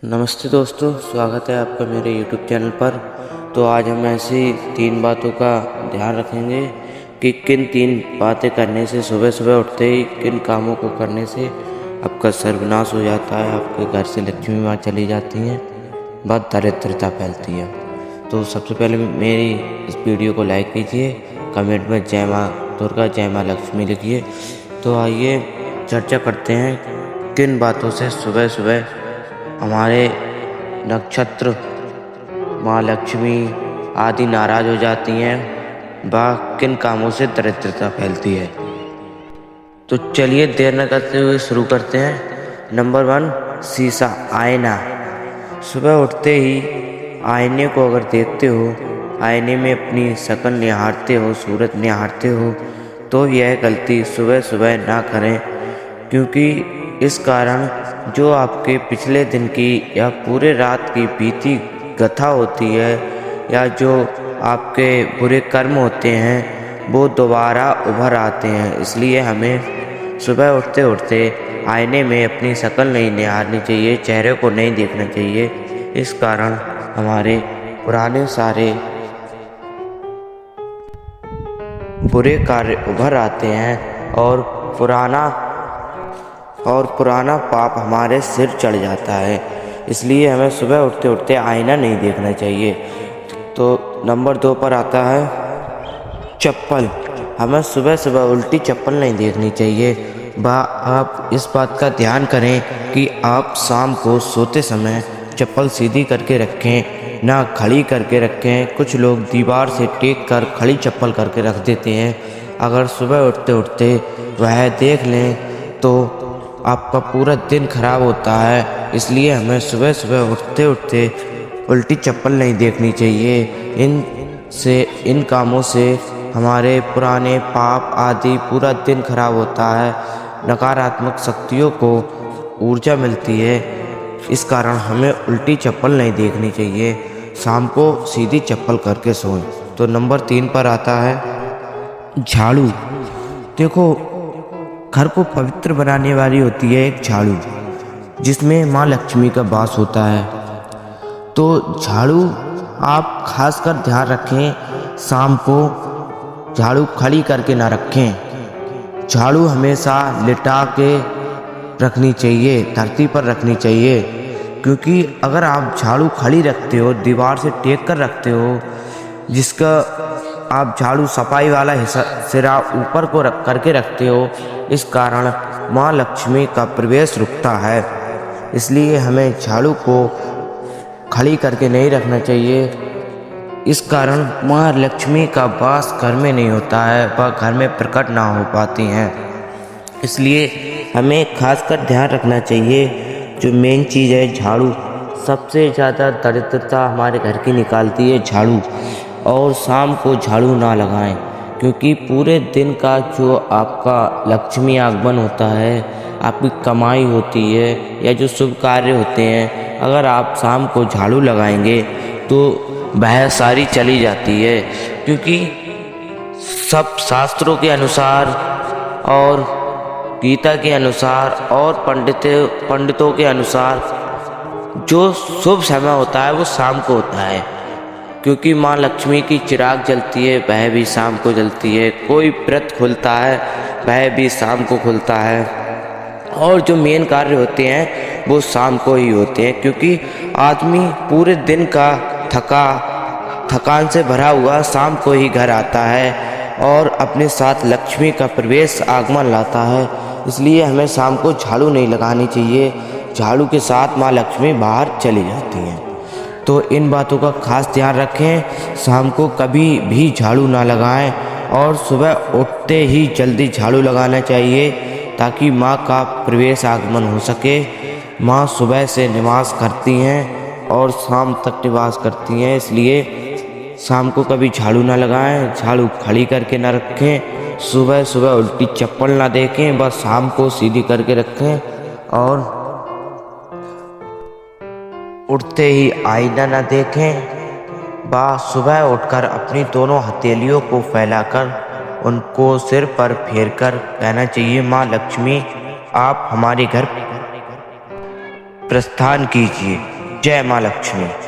नमस्ते दोस्तों, स्वागत है आपका मेरे YouTube चैनल पर। तो आज हम ऐसी 3 बातों का ध्यान रखेंगे कि किन 3 बातें करने से सुबह सुबह उठते ही किन कामों को करने से आपका सर्वनाश हो जाता है, आपके घर से लक्ष्मी माँ चली जाती हैं, बहुत दरिद्रता फैलती है। तो सबसे पहले मेरी इस वीडियो को लाइक कीजिए, कमेंट में जय माँ दुर्गा जय माँ लक्ष्मी लिखिए। तो आइए चर्चा करते हैं किन बातों से सुबह सुबह हमारे नक्षत्र माँ लक्ष्मी आदि नाराज हो जाती हैं, व किन कामों से दरिद्रता फैलती है। तो चलिए देर न करते हुए शुरू करते हैं। नंबर 1, शीशा आईना। सुबह उठते ही आईने को अगर देखते हो, आईने में अपनी शक्ल निहारते हो, सूरत निहारते हो, तो यह गलती सुबह सुबह ना करें, क्योंकि इस कारण जो आपके पिछले दिन की या पूरे रात की बीती कथा होती है, या जो आपके बुरे कर्म होते हैं, वो दोबारा उभर आते हैं। इसलिए हमें सुबह उठते उठते आईने में अपनी शक्ल नहीं निहारनी चाहिए, चेहरे को नहीं देखना चाहिए। इस कारण हमारे पुराने सारे बुरे कार्य उभर आते हैं और पुराना पाप हमारे सिर चढ़ जाता है। इसलिए हमें सुबह उठते उठते आईना नहीं देखना चाहिए। तो नंबर 2 पर आता है चप्पल। हमें सुबह सुबह उल्टी चप्पल नहीं देखनी चाहिए। आप इस बात का ध्यान करें कि आप शाम को सोते समय चप्पल सीधी करके रखें, ना खड़ी करके रखें। कुछ लोग दीवार से टेक कर खड़ी चप्पल करके रख देते हैं। अगर सुबह उठते उठते वह देख लें तो आपका पूरा दिन खराब होता है। इसलिए हमें सुबह सुबह उठते उठते उल्टी चप्पल नहीं देखनी चाहिए। इन कामों से हमारे पुराने पाप आदि पूरा दिन खराब होता है, नकारात्मक शक्तियों को ऊर्जा मिलती है। इस कारण हमें उल्टी चप्पल नहीं देखनी चाहिए, शाम को सीधी चप्पल करके सोएं। तो नंबर 3 पर आता है झाड़ू। देखो, घर को पवित्र बनाने वाली होती है एक झाड़ू, जिसमें माँ लक्ष्मी का वास होता है। तो झाड़ू आप खासकर ध्यान रखें, शाम को झाड़ू खड़ी करके ना रखें। झाड़ू हमेशा लिटा के रखनी चाहिए, धरती पर रखनी चाहिए, क्योंकि अगर आप झाड़ू खड़ी रखते हो, दीवार से टेक कर रखते हो, जिसका आप झाड़ू सफाई वाला हिस्सा सिरा ऊपर को रख करके रखते हो, इस कारण माँ लक्ष्मी का प्रवेश रुकता है। इसलिए हमें झाड़ू को खड़ी करके नहीं रखना चाहिए। इस कारण माँ लक्ष्मी का वास घर में नहीं होता है, वह घर में प्रकट ना हो पाती हैं। इसलिए हमें खासकर ध्यान रखना चाहिए। जो मेन चीज़ है झाड़ू, सबसे ज़्यादा दरिद्रता हमारे घर की निकालती है झाड़ू। और शाम को झाड़ू ना लगाएं, क्योंकि पूरे दिन का जो आपका लक्ष्मी आगमन होता है, आपकी कमाई होती है, या जो शुभ कार्य होते हैं, अगर आप शाम को झाड़ू लगाएंगे तो वह सारी चली जाती है। क्योंकि सब शास्त्रों के अनुसार और गीता के अनुसार और पंडितों के अनुसार जो शुभ समय होता है वो शाम को होता है, क्योंकि माँ लक्ष्मी की चिराग जलती है, वह भी शाम को जलती है। कोई व्रत खुलता है, वह भी शाम को खुलता है। और जो मेन कार्य होते हैं वो शाम को ही होते हैं, क्योंकि आदमी पूरे दिन का थकान से भरा हुआ शाम को ही घर आता है और अपने साथ लक्ष्मी का प्रवेश आगमन लाता है। इसलिए हमें शाम को झाड़ू नहीं लगानी चाहिए। झाड़ू के साथ माँ लक्ष्मी बाहर चली जाती हैं। तो इन बातों का खास ध्यान रखें। शाम को कभी भी झाड़ू ना लगाएं और सुबह उठते ही जल्दी झाड़ू लगाना चाहिए, ताकि माँ का प्रवेश आगमन हो सके। माँ सुबह से निवास करती हैं और शाम तक निवास करती हैं। इसलिए शाम को कभी झाड़ू ना लगाएं, झाड़ू खड़ी करके ना रखें, सुबह सुबह उल्टी चप्पल ना देखें, बस शाम को सीधी करके रखें। और उठते ही आईना न देखें। सुबह उठकर अपनी दोनों हथेलियों को फैलाकर उनको सिर पर फेरकर कहना चाहिए, माँ लक्ष्मी आप हमारे घर प्रस्थान कीजिए। जय माँ लक्ष्मी।